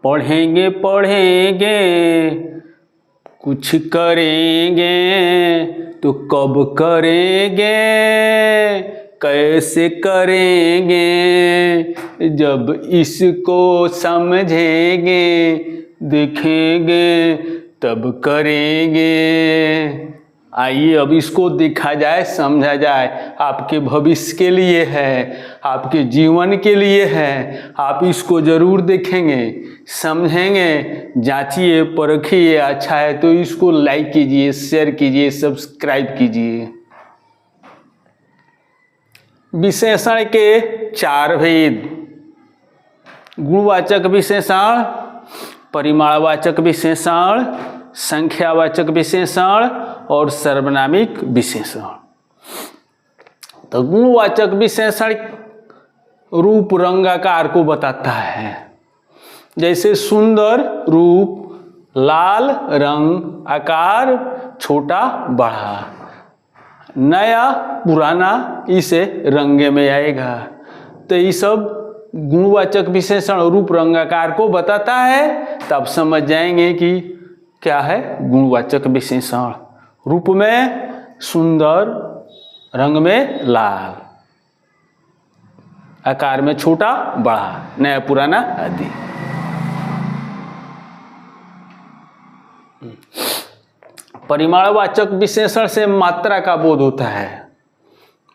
पढ़ेंगे पढ़ेंगे कुछ करेंगे तो कब करेंगे, कैसे करेंगे, जब इसको समझेंगे देखेंगे तब करेंगे। आइए अब इसको देखा जाए, समझा जाए। आपके भविष्य के लिए है, आपके जीवन के लिए है। आप इसको ज़रूर देखेंगे, समझेंगे, जांचिए परखिए। अच्छा है तो इसको लाइक कीजिए, शेयर कीजिए, सब्सक्राइब कीजिए। विशेषण के 4 भेद: गुणवाचक विशेषण, परिमाणवाचक विशेषण, संख्यावाचक विशेषण और सर्वनामिक विशेषण। तो गुणवाचक विशेषण रूप रंग आकार को बताता है। जैसे सुंदर रूप, लाल रंग, आकार छोटा बड़ा, नया पुराना, इसे रंगे में आएगा। तो ये सब गुणवाचक विशेषण रूप रंग आकार को बताता है। तब समझ जाएंगे कि क्या है गुणवाचक विशेषण। रूप में सुंदर, रंग में लाल, आकार में छोटा बड़ा, नया पुराना आदि। परिमाणवाचक विशेषण से मात्रा का बोध होता है।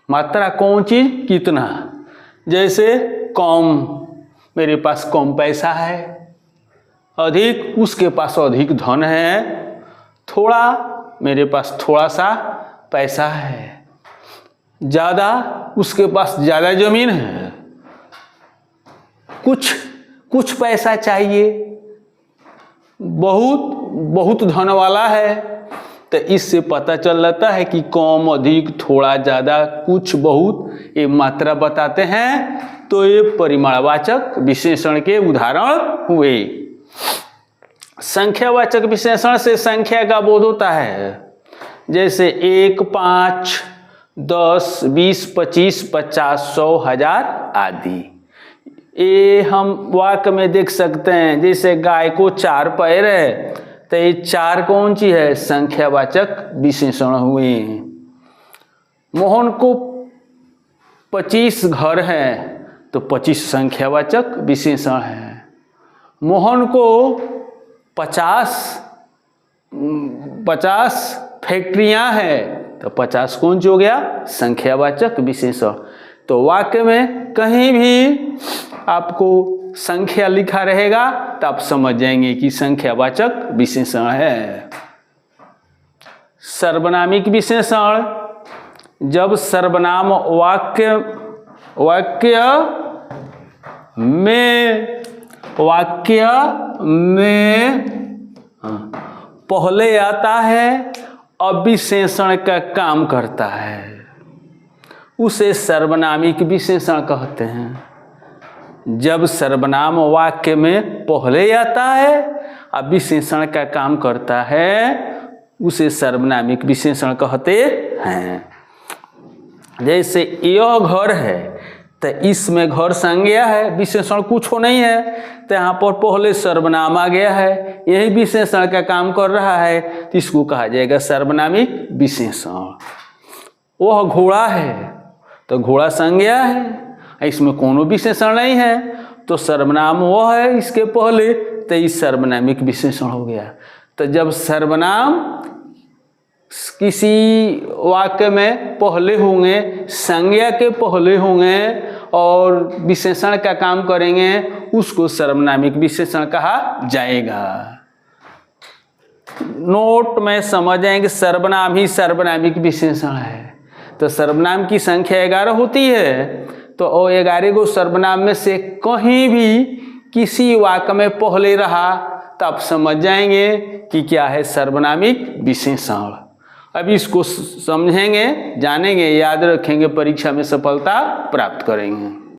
मात्रा कौन चीज कितना। जैसे कम, मेरे पास कम पैसा है। अधिक, उसके पास अधिक धन है। थोड़ा, मेरे पास थोड़ा सा पैसा है। ज़्यादा, उसके पास ज़्यादा जमीन है। कुछ पैसा चाहिए, बहुत धन वाला है। तो इससे पता चल जाता है कि कम, अधिक, थोड़ा, ज़्यादा, कुछ, बहुत, ये मात्रा बताते हैं। तो ये परिमाणवाचक विशेषण के उदाहरण हुए। संख्यावाचक विशेषण से संख्या का बोध होता है। जैसे 1, 5, 10, 20, 25, 50, 100, 1000 आदि। ये हम वाक्य में देख सकते हैं। जैसे गाय को 4 पैर है, तो ये 4 कौन सी है, संख्यावाचक विशेषण हुए। मोहन को 25 घर है, तो 25 संख्यावाचक विशेषण है। मोहन को 50 फैक्ट्रियां हैं, तो 50 कौन सी हो गया, संख्यावाचक विशेषण। तो वाक्य में कहीं भी आपको संख्या लिखा रहेगा तो आप समझ जाएंगे कि संख्यावाचक विशेषण है। सर्वनामिक विशेषण, जब सर्वनाम वाक्य में पहले आता है, अविशेषण का काम करता है, उसे सर्वनामिक विशेषण कहते हैं। जब सर्वनाम वाक्य में पहले आता है, अविशेषण का काम करता है, उसे सर्वनामिक विशेषण कहते हैं। जैसे यह घर है, तो इसमें घर संज्ञा है, विशेषण कुछ हो नहीं है, तो यहाँ पर पहले सर्वनाम आ गया है, यही विशेषण का काम कर रहा है, तो इसको कहा जाएगा सर्वनामिक विशेषण। वह घोड़ा है, तो घोड़ा संज्ञा है, इसमें कोनो विशेषण नहीं है, तो सर्वनाम वह है इसके पहले, तो इस सर्वनामिक विशेषण हो गया। तो जब सर्वनाम किसी वाक्य में पहले होंगे, संज्ञा के पहले होंगे और विशेषण का काम करेंगे, उसको सर्वनामिक विशेषण कहा जाएगा। नोट में समझ जाएंगे सर्वनाम ही सर्वनामिक विशेषण है। तो सर्वनाम की संख्या 11 होती है, तो 11 को सर्वनाम में से कहीं भी किसी वाक्य में पहले रहा, तब समझ जाएंगे कि क्या है सर्वनामिक विशेषण। अब इसको समझेंगे, जानेंगे, याद रखेंगे, परीक्षा में सफलता प्राप्त करेंगे।